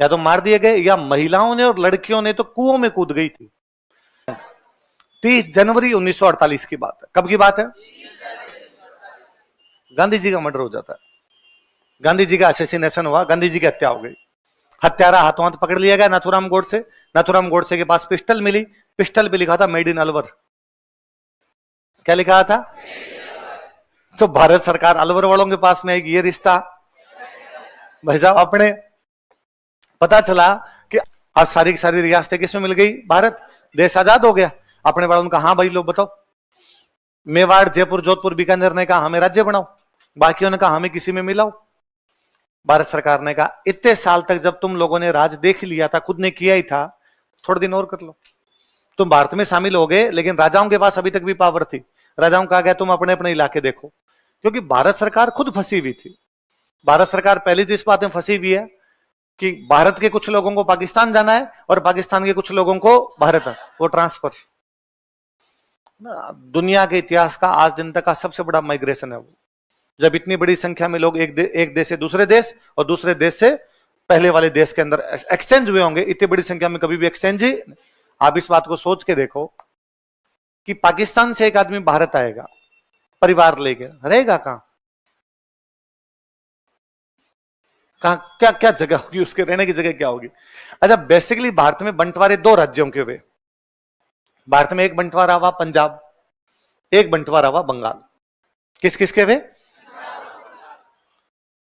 या तो मार दिए गए या महिलाओं ने और लड़कियों ने तो कुओं में कूद गई थी। 30 जनवरी 1948 की बात है। कब की बात है? गांधी जी का मर्डर हो जाता है, गांधी जी का असैसिनेशन हुआ, गांधी जी की हत्या हो गई। हत्यारा हाथों हाथ पकड़ लिया गया नाथूराम गोडसे। नाथूराम गोडसे के पास पिस्टल मिली, पिस्टल पे लिखा था मेड इन अलवर। क्या लिखा था? तो भारत सरकार अलवर वालों के पास में एक ये रिश्ता भाई साहब अपने पता चला कि आज सारी की सारी रियासतें किसमें मिल गई? भारत देश आजाद हो गया। अपने वालों ने कहा हाँ भाई लोग बताओ, मेवाड़ जयपुर जोधपुर बीकानेर ने कहा हमें राज्य बनाओ, बाकियों ने कहा हमें किसी में मिलाओ। भारत सरकार ने कहा इतने साल तक जब तुम लोगों ने राज देख लिया था, खुद ने किया ही था, थोड़े दिन और कर लो। तुम भारत में शामिल हो गए, लेकिन राजाओं के पास अभी तक भी पावर थी। राजाओं का गया तुम अपने अपने इलाके देखो, क्योंकि भारत सरकार खुद फंसी हुई थी। भारत सरकार पहली तो इस बात में फंसी हुई है कि भारत के कुछ लोगों को पाकिस्तान जाना है और पाकिस्तान के कुछ लोगों को भारत, वो ट्रांसफर। दुनिया के इतिहास का आज दिन तक का सबसे बड़ा माइग्रेशन है वो, जब इतनी बड़ी संख्या में लोग एक देश से दूसरे देश और दूसरे देश से पहले वाले देश के अंदर एक्सचेंज हुए होंगे। इतनी बड़ी संख्या में कभी भी एक्सचेंज ही। आप इस बात को सोच के देखो कि पाकिस्तान से एक आदमी भारत आएगा, परिवार लेके रहेगा कहां? क्या क्या जगह होगी उसके रहने की? जगह क्या होगी? अच्छा, बेसिकली भारत में बंटवारे दो राज्यों के हुए। भारत में एक बंटवारा हुआ पंजाब, एक बंटवारा हुआ बंगाल। किस किस के हुए?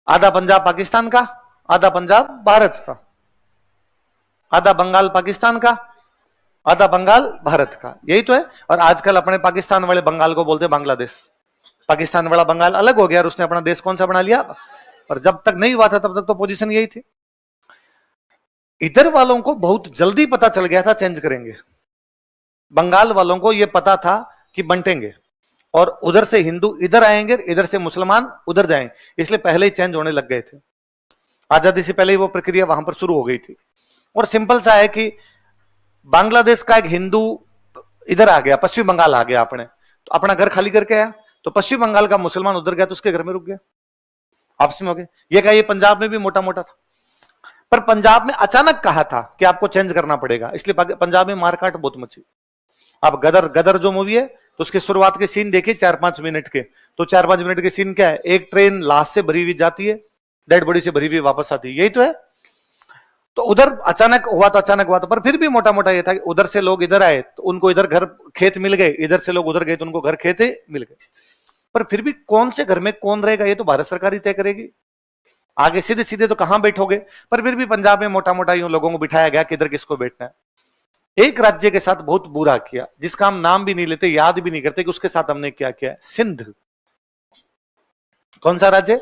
आधा पंजाब पाकिस्तान का, आधा पंजाब भारत का। आधा बंगाल पाकिस्तान का, आधा बंगाल भारत का। यही तो है। और आजकल अपने पाकिस्तान वाले बंगाल को बोलते बांग्लादेश। पाकिस्तान वाला बंगाल अलग हो गया और उसने अपना देश कौन सा बना लिया। पर जब तक नहीं हुआ था तब तक तो पोजीशन यही थी। इधर वालों को बहुत जल्दी पता चल गया था चेंज करेंगे। बंगाल वालों को यह पता था कि बंटेंगे और उधर से हिंदू इधर आएंगे, इधर से मुसलमान उधर जाएंगे, इसलिए पहले ही चेंज होने लग गए थे। आजादी से पहले ही वो प्रक्रिया वहां पर शुरू हो गई थी। और सिंपल सा है कि बांग्लादेश का एक हिंदू इधर आ गया, पश्चिम बंगाल आ गया, अपने तो अपना घर खाली करके आया, तो पश्चिम बंगाल का मुसलमान उधर गया तो उसके घर में रुक गया, आपस में हो गया। ये क्या, ये पंजाब में भी मोटा मोटा था, पर पंजाब में अचानक कहा था कि आपको चेंज करना पड़ेगा, इसलिए पंजाब में मारकाट बहुत मची। अब गदर गदर जो मूवी है तो उसके शुरुआत के सीन देखिए 4-5 मिनट के, तो 4-5 मिनट के सीन क्या है? एक ट्रेन लाश से भरी हुई जाती है, डेड बॉडी से भरी हुई वापस आती है, यही तो है। तो उधर अचानक हुआ तो अचानक हुआ तो, पर फिर भी मोटा मोटा ये था कि उधर से लोग इधर आए तो उनको इधर घर खेत मिल गए, इधर से लोग उधर गए तो उनको घर खेत मिल गए। पर फिर भी कौन से घर में कौन रहेगा ये तो भारत सरकार ही तय करेगी। आगे सीधे सीधे तो कहां बैठोगे, पर फिर भी पंजाब में मोटा मोटा यूं लोगों को बिठाया गया कि इधर किसको बैठना है। एक राज्य के साथ बहुत बुरा किया, जिसका हम नाम भी नहीं लेते, याद भी नहीं करते कि उसके साथ हमने क्या किया। सिंध। कौन सा राज्य?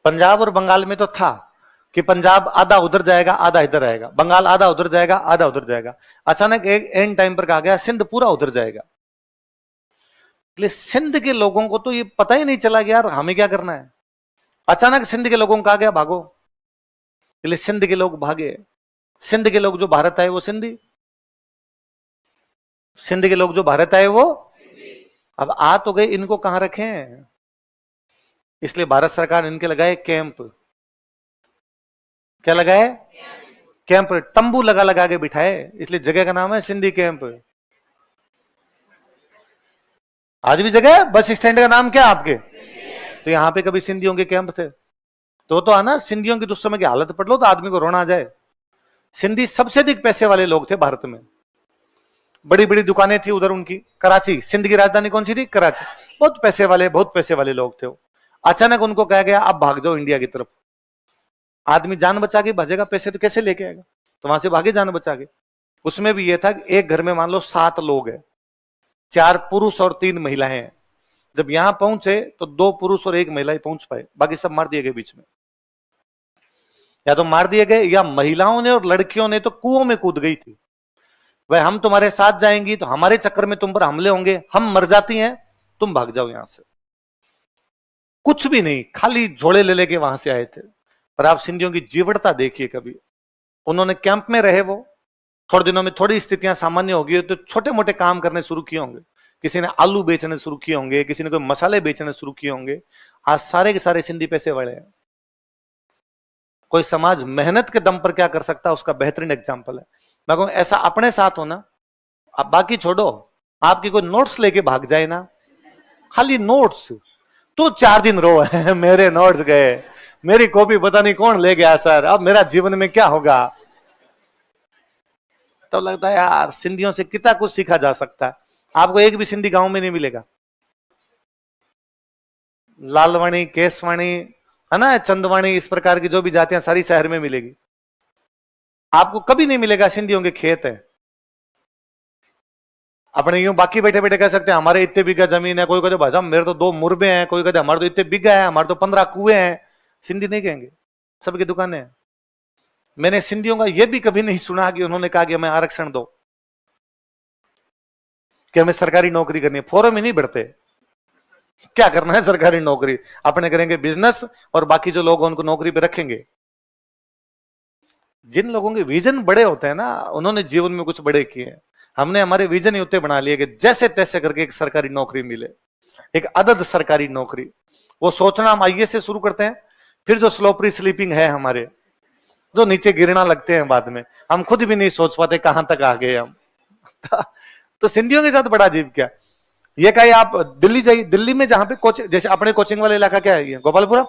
पंजाब और बंगाल में तो था कि पंजाब आधा उधर जाएगा आधा इधर आएगा, बंगाल आधा उधर जाएगा आधा उधर जाएगा। अचानक एक एंड टाइम पर कहा गया सिंध पूरा उधर जाएगा। इसलिए सिंध के लोगों को तो ये पता ही नहीं चला कि यार हमें क्या करना है। अचानक सिंध के लोगों को कहा गया भागो, इसलिए सिंध के लोग भागे। सिंध के लोग जो भारत आए वो सिंधी, सिंध के लोग जो भारत आए वो। अब आ तो गए, इनको कहां रखें? इसलिए भारत सरकार इनके लगाए कैंप। क्या लगाए? कैंप। तंबू लगा लगा के बिठाए, इसलिए जगह का नाम है सिंधी कैंप। आज भी जगह है। बस स्टैंड का नाम क्या आपके? तो यहां पे कभी सिंधियों के कैंप थे तो आना। सिंधियों की उस समय की हालत पढ़ लो तो आदमी को रोना आ जाए। सिंधी सबसे अधिक पैसे वाले लोग थे भारत में, बड़ी बड़ी दुकानें थी उधर उनकी। कराची, सिंध की राजधानी कौन सी थी? कराची। बहुत पैसे वाले लोग थे वो। अचानक उनको कहा गया अब भाग जाओ इंडिया की तरफ। आदमी जान बचा के भागेगा, पैसे तो कैसे लेके आएगा, तो वहां से भागे जान बचा के। उसमें भी यह था कि एक घर में मान लो 7 लोग हैं, 4 पुरुष और 3 महिलाएं हैं। जब यहां पहुंचे तो 2 पुरुष और 1 महिला ही पहुंच पाए, बाकी सब मार दिए गए बीच में। या तो मार दिए गए या महिलाओं ने और लड़कियों ने तो कुओं में कूद गई थी। भाई हम तुम्हारे साथ जाएंगी तो हमारे चक्कर में तुम पर हमले होंगे, हम मर जाती हैं, तुम भाग जाओ यहां से। कुछ भी नहीं, खाली झोले ले लेके वहां से आए थे। पर आप सिंधियों की जीवटता देखिए कभी। उन्होंने कैंप में रहे, वो थोड़े दिनों में थोड़ी स्थितियां सामान्य हो गई तो छोटे मोटे काम करने शुरू किए होंगे। किसी ने आलू बेचने शुरू किए होंगे, किसी ने कोई मसाले बेचने शुरू किए होंगे। आज सारे के सारे सिंधी पैसे वाले हैं। कोई समाज मेहनत के दम पर क्या कर सकता है उसका बेहतरीन एग्जाम्पल है। मैं कहूं ऐसा अपने साथ हो ना, अब बाकी छोड़ो, आपकी कोई नोट्स लेके भाग जाए ना, खाली नोट्स, तो 4 दिन रो है मेरे नोट्स गए, मेरी कॉपी पता नहीं कौन ले गया सर, अब मेरा जीवन में क्या होगा। तो लगता है यार सिंधियों से कितना कुछ सीखा जा सकता है। आपको एक भी सिंधी गांव में नहीं मिलेगा। लालवाणी, केसवाणी, है ना, चंदवाणी, इस प्रकार की जो भी जातियां सारी शहर में मिलेगी। आपको कभी नहीं मिलेगा सिंधियों के खेत है। अपने यूं बाकी बैठे बैठे कह सकते हैं हमारे इतने बीघा जमीन है, कोई कहते भाई साहब मेरे तो 2 मुरबे हैं, कोई कहते हमारे तो इतने बीघा है, हमारे तो 15 कुएं हैं। सिंधी नहीं कहेंगे, सबकी दुकानें हैं। मैंने सिंधियों का यह भी कभी नहीं सुना कि उन्होंने कहा कि हमें आरक्षण दो, कि हमें सरकारी नौकरी करनी है। फॉर्म ही नहीं भरते, क्या करना है सरकारी नौकरी, अपने करेंगे बिजनेस और बाकी जो लोग उनको नौकरी पे रखेंगे। जिन लोगों के विजन बड़े होते हैं ना, उन्होंने जीवन में कुछ बड़े किए। हमने हमारे विजन ही उतने बना लिए कि जैसे तैसे करके एक सरकारी नौकरी मिले, एक अदद सरकारी नौकरी। वो सोचना हम आईए से शुरू करते हैं, फिर जो स्लोपरी स्लीपिंग है हमारे, जो नीचे गिरना लगते हैं बाद में, हम खुद भी नहीं सोच पाते कहां तक आ गए हम। तो सिंधियों के साथ बड़ा अजीब क्या, ये कहे आप दिल्ली जाइए, दिल्ली में जहां पे कोचिंग, जैसे अपने कोचिंग वाले इलाका क्या है, ये गोपालपुरा,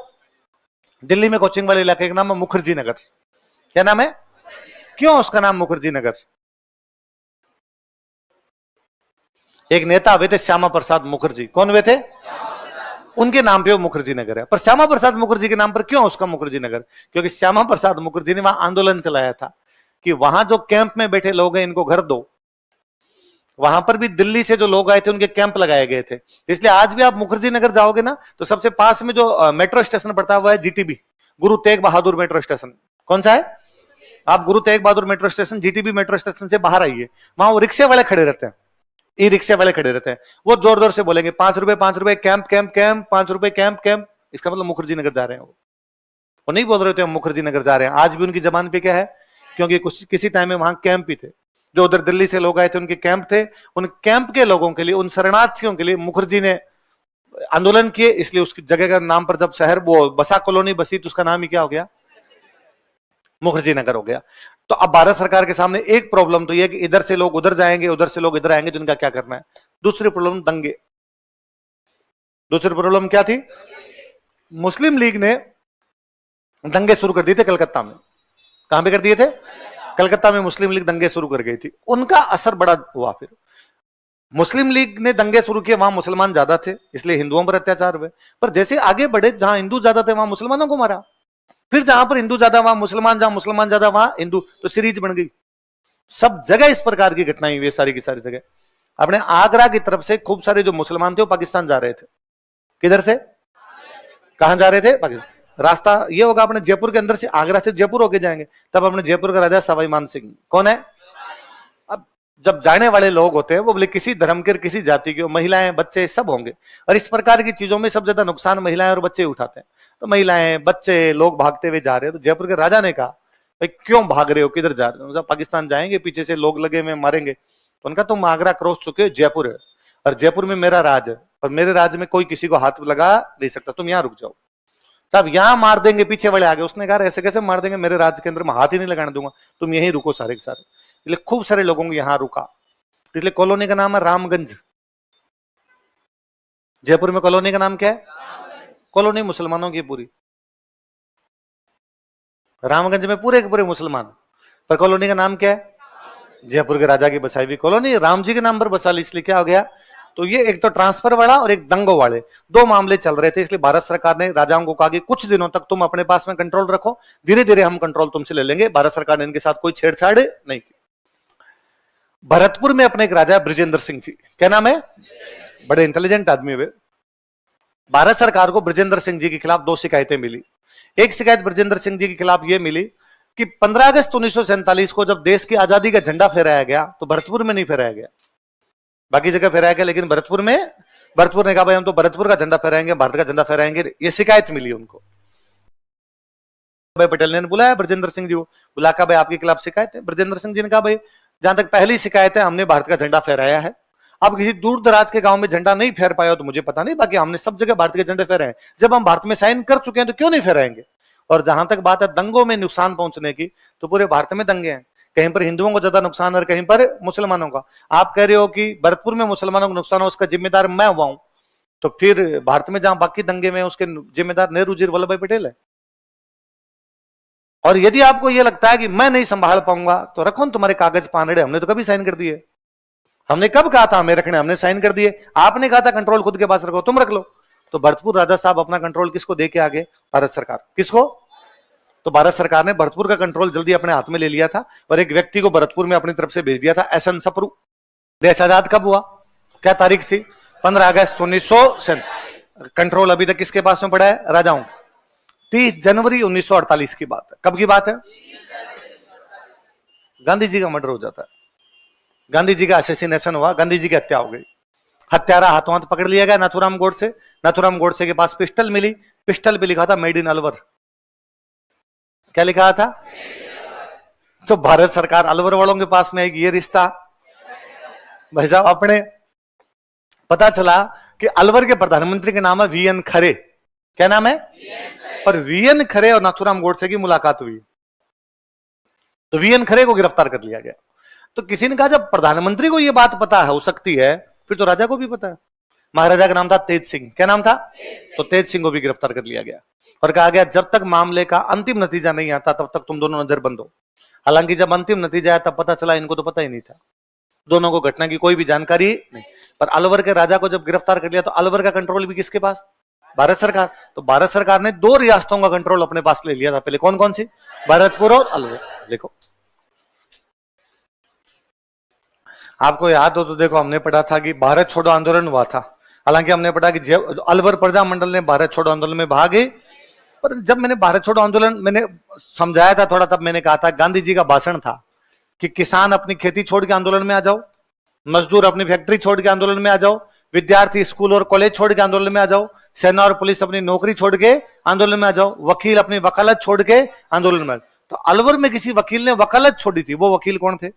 दिल्ली में कोचिंग वाले इलाके का नाम है मुखर्जी नगर। क्या नाम है, क्यों उसका नाम मुखर्जी नगर? एक नेता हुए थे श्यामा प्रसाद मुखर्जी, कौन हुए थे? उनके नाम पे वो मुखर्जी नगर है। पर श्यामा प्रसाद मुखर्जी के नाम पर क्यों उसका मुखर्जी नगर? क्योंकि श्यामा प्रसाद मुखर्जी ने वहां आंदोलन चलाया था कि वहां जो कैंप में बैठे लोग हैं इनको घर दो। वहां पर भी दिल्ली से जो लोग आए थे उनके कैंप लगाए गए थे। इसलिए आज भी आप मुखर्जी नगर जाओगे ना, तो सबसे पास में जो मेट्रो स्टेशन पड़ता है वो है जीटीबी, गुरु तेग बहादुर मेट्रो स्टेशन। कौन सा है? आप Guru Tegh Bahadur metro station, GTB metro station से बाहर आइए, वहां वो रिक्शे वाले खड़े रहते हैं, ई रिक्शे वाले खड़े रहते हैं। वो जोर जोर से बोलेंगे 5 रुपए 5 रुपए, कैंप कैंप कैंप, 5 रुपए कैंप कैंप। इसका मतलब मुखर्जी नगर जा रहे हैं। वो नहीं बोल रहे थे हम मुखर्जी नगर जा रहे हैं। आज भी उनकी जबान पे क्या है, क्योंकि कुछ किसी टाइम में वहां कैंप भी थे, जो उधर दिल्ली से लोग आए थे उनके कैंप थे। उन कैंप के लोगों के लिए, उन शरणार्थियों के लिए मुखर्जी ने आंदोलन किए, इसलिए उसकी जगह का नाम पर जब शहर वो बसा कॉलोनी बसी तो उसका नाम ही क्या हो गया, मुखर्जी नगर हो गया। तो अब भारत सरकार के सामने एक प्रॉब्लम तो यह कि इधर से लोग उधर जाएंगे, उधर से लोग इधर आएंगे, तो इनका क्या करना है। दूसरी प्रॉब्लम दंगे। दूसरी प्रॉब्लम क्या थी? मुस्लिम लीग ने दंगे शुरू कर दिए थे कलकत्ता में। कहां पे कर दिए थे? कलकत्ता में मुस्लिम लीग दंगे शुरू कर गई थी। उनका असर बड़ा हुआ। फिर मुस्लिम लीग ने दंगे शुरू किए, वहां मुसलमान ज्यादा थे इसलिए हिंदुओं पर अत्याचार हुए। पर जैसे आगे बढ़े, जहां हिंदू ज्यादा थे वहां मुसलमानों को मारा, फिर जहां पर हिंदू ज्यादा वहां मुसलमान, जहां मुसलमान ज्यादा वहां हिंदू, तो सीरीज बन गई। सब जगह इस प्रकार की घटनाएं हुई, सारी की सारी जगह। अपने आगरा की तरफ से खूब सारे जो मुसलमान थे वो पाकिस्तान जा रहे थे। किधर से? कहां जा रहे थे? पाकिस्तान। रास्ता ये होगा अपने जयपुर के अंदर से, आगरा से जयपुर होके जाएंगे। तब अपने जयपुर का राजा सवाई मान सिंह कौन है? अब जब जाने वाले लोग होते हैं वो बोले किसी धर्म के, किसी जाति के, महिलाएं बच्चे सब होंगे। और इस प्रकार की चीजों में सबसे ज्यादा नुकसान महिलाएं और बच्चे उठाते हैं। तो महिलाएं, बच्चे, लोग भागते हुए जा रहे हैं। तो जयपुर के राजा ने कहा भाई क्यों भाग रहे हो, किधर जा रहे हो? पाकिस्तान जाएंगे, पीछे से लोग लगे हुए मारेंगे। तो उनका तुम आगरा क्रॉस चुके हो, जयपुर है, और जयपुर में मेरा राज है, और मेरे राज में कोई किसी को हाथ लगा नहीं सकता, तुम यहां रुक जाओ। साहब यहां मार देंगे, पीछे वाले आगे। उसने कहा ऐसे कैसे मार देंगे, मेरे राज्य के अंदर मैं हाथ ही नहीं लगाने दूंगा, तुम यहीं रुको सारे के सारे। इसलिए खूब सारे लोगों को यहां रुका। इसलिए कॉलोनी का नाम है रामगंज। जयपुर में कॉलोनी का नाम क्या है? कॉलोनी मुसलमानों की पूरी। रामगंज में पूरे के पूरे मुसलमान, पर कॉलोनी का नाम क्या है? जयपुर के राजा की बसाई हुई कॉलोनी, राम जी के नाम पर बसा ली। इसलिए क्या हो गया, तो ये एक तो ट्रांसफर वाला और एक दंगों वाले दो मामले चल रहे थे। इसलिए भारत सरकार ने राजाओं को कहा कि कुछ दिनों तक तुम अपने पास में कंट्रोल रखो, धीरे धीरे हम कंट्रोल तुमसे ले लेंगे। भारत सरकार ने इनके साथ कोई छेड़छाड़ नहीं की। भरतपुर में अपने एक राजा ब्रजेंद्र सिंह जी, क्या नाम है? बड़े इंटेलिजेंट आदमी हुए। भारत सरकार को ब्रजेंद्र सिंह जी के खिलाफ 2 शिकायतें मिली। एक शिकायत ब्रजेंद्र सिंह जी के खिलाफ यह मिली कि 15 अगस्त 1947 को जब देश की आजादी का झंडा फहराया गया तो भरतपुर में नहीं फहराया गया, बाकी जगह फहराया गया, लेकिन भरतपुर ने कहा भाई हम तो भरतपुर का झंडा फहराएंगे, भारत का झंडा फहराएंगे। ये शिकायत मिली उनको। भाई पटेल ने बुलाया ब्रजेंद्र सिंह जी को, बुलाकर भाई आपके खिलाफ शिकायत है। ब्रजेंद्र सिंह जी ने कहा भाई जहां तक पहली शिकायत है, हमने भारत का झंडा फहराया है। अब किसी दूर दराज के गांव में झंडा नहीं फहर पाया तो मुझे पता नहीं, बाकी हमने सब जगह भारत के झंडे फहराए हैं। जब हम भारत में साइन कर चुके हैं तो क्यों नहीं फहराएंगे? और जहां तक बात है दंगों में नुकसान पहुंचने की, तो पूरे भारत में दंगे हैं, कहीं पर हिंदुओं को ज्यादा नुकसान और कहीं पर मुसलमानों का। आप कह रहे हो कि भरतपुर में मुसलमानों को नुकसान हो, उसका जिम्मेदार मैं हुआ हूं, तो फिर भारत में जहां बाकी दंगे में उसके जिम्मेदार नेहरू जी वल्लभ भाई पटेल है। और यदि आपको यह लगता है कि मैं नहीं संभाल पाऊंगा, तो रखो तुम्हारे कागज पानड़े, हमने तो कभी साइन कर दिए। हमने कब कहा था हमें रखने, हमने साइन कर दिए। आपने कहा था कंट्रोल खुद के पास रखो, तुम रख लो। तो भरतपुर राजा साहब अपना कंट्रोल किसको दे के आगे? भारत सरकार। किसको? तो भारत सरकार ने भरतपुर का कंट्रोल जल्दी अपने हाथ में ले लिया था और एक व्यक्ति को भरतपुर में अपनी तरफ से भेज दिया था, एसएन सप्रू। देश आजाद कब हुआ? क्या तारीख थी? 15 अगस्त 1947। कंट्रोल अभी तक किसके पास में पड़ा है? राजाओं। 30 जनवरी 1948 की बात है। कब की बात है? गांधी जी का मर्डर हो जाता है, गांधी जी का असैसिनेशन हुआ, गांधी जी की हत्या हो गई। हत्यारा हाथों हाथ पकड़ लिया गया नाथूराम गोडसे। नाथूराम गोडसे के पास पिस्टल मिली, पिस्टल पे लिखा था मेड इन अलवर। क्या लिखा था? तो भारत सरकार अलवर वालों के पास में एक ये रिश्ता, भाई साहब अपने पता चला कि अलवर के प्रधानमंत्री के नाम है वीएन खरे। क्या नाम है? और वीएन खरे और नाथूराम गोडसे की मुलाकात हुई, तो वीएन खरे को गिरफ्तार कर लिया गया। तो किसी ने कहा जब प्रधानमंत्री को यह बात पता हो सकती है, फिर तो राजा को भी पता है। महाराजा का नाम था तेज सिंह। क्या नाम था? तो तेज सिंह को भी गिरफ्तार कर लिया गया और कहा गया जब तक मामले का अंतिम नतीजा नहीं आता तब तक तुम दोनों नजर बंद हो। हालांकि जब अंतिम नतीजा आया तब पता चला इनको तो पता ही नहीं था, दोनों को घटना की कोई भी जानकारी नहीं। पर अलवर के राजा को जब गिरफ्तार कर लिया तो अलवर का कंट्रोल भी किसके पास? भारत सरकार। तो भारत सरकार ने 2 रियासतों का कंट्रोल अपने पास ले लिया था पहले। कौन कौन सी? भरतपुर और अलवर। देखो आपको याद हो तो देखो, हमने पढ़ा था कि भारत छोड़ो आंदोलन हुआ था। हालांकि हमने पढ़ा कि अलवर प्रजा मंडल ने भारत छोड़ो आंदोलन में भाग गए। पर जब मैंने भारत छोड़ो आंदोलन मैंने समझाया था थोड़ा, तब मैंने कहा था गांधी जी का भाषण था कि किसान अपनी खेती छोड़ के आंदोलन में आ जाओ, मजदूर अपनी फैक्ट्री छोड़ के आंदोलन में आ जाओ, विद्यार्थी स्कूल और कॉलेज छोड़ के आंदोलन में आ जाओ, सेना और पुलिस अपनी नौकरी छोड़ के आंदोलन में आ जाओ, वकील अपनी वकालत छोड़ के आंदोलन में। तो अलवर में किसी वकील ने वकालत छोड़ी थी, वो वकील कौन थे?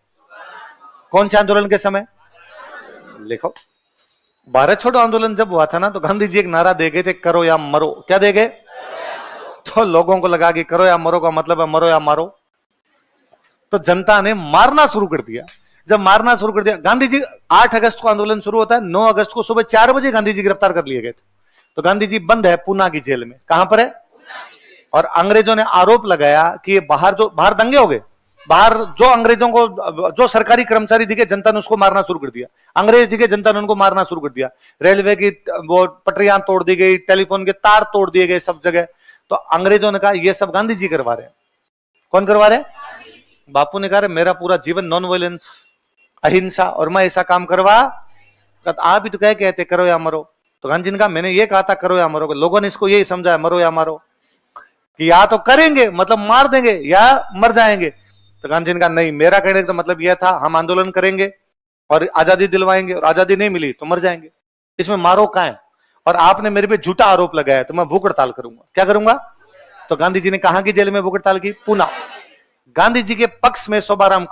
कौन से आंदोलन के समय? लिखो, भारत छोड़ो आंदोलन जब हुआ था ना, तो गांधी जी एक नारा दे गए थे, करो या मरो। क्या दे गए? तो लोगों को लगा कि करो या मरो का मतलब है मरो या मारो। तो जनता ने मारना शुरू कर दिया। जब मारना शुरू कर दिया, गांधी जी 8 अगस्त को आंदोलन शुरू होता है, 9 अगस्त को सुबह 4 बजे गांधी जी गिरफ्तार कर लिए गए थे। तो गांधी जी बंद है पूना की जेल में। कहां पर है? और अंग्रेजों ने आरोप लगाया कि ये बाहर दंगे हो गए, बाहर जो अंग्रेजों को जो सरकारी कर्मचारी दिखे जनता ने उसको मारना शुरू कर दिया, अंग्रेज दिखे जनता ने उनको मारना शुरू कर दिया। रेलवे की वो पटरियां तोड़ दी गई, टेलीफोन के तार तोड़ दिए गए सब जगह। तो अंग्रेजों ने कहा ये सब गांधी जी करवा रहे हैं। कौन करवा रहे हैं? बापू ने कहा मेरा पूरा जीवन नॉन वायलेंस, अहिंसा, और मैं ऐसा काम करवा, आप ही तो कह कहते करो या मरो। तो गांधी ने कहा मैंने ये कहा था करो या मरो, लोगों ने इसको यही समझा है मरो या मारो, कि या तो करेंगे मतलब मार देंगे या मर जाएंगे। तो गांधी ने कहा नहीं, मेरा कहने का मतलब यह था हम आंदोलन करेंगे और आजादी दिलवाएंगे, और आजादी नहीं मिली तो मर जाएंगे, इसमें मारो कहां है? और आपने मेरे पे झूठा आरोप लगाया तो मैं भूख हड़ताल करूंगा। क्या करूंगा? तो गांधी जी ने कहां की जेल में भूख हड़ताल की? पूना। गांधी जी के पक्ष में शोभाराम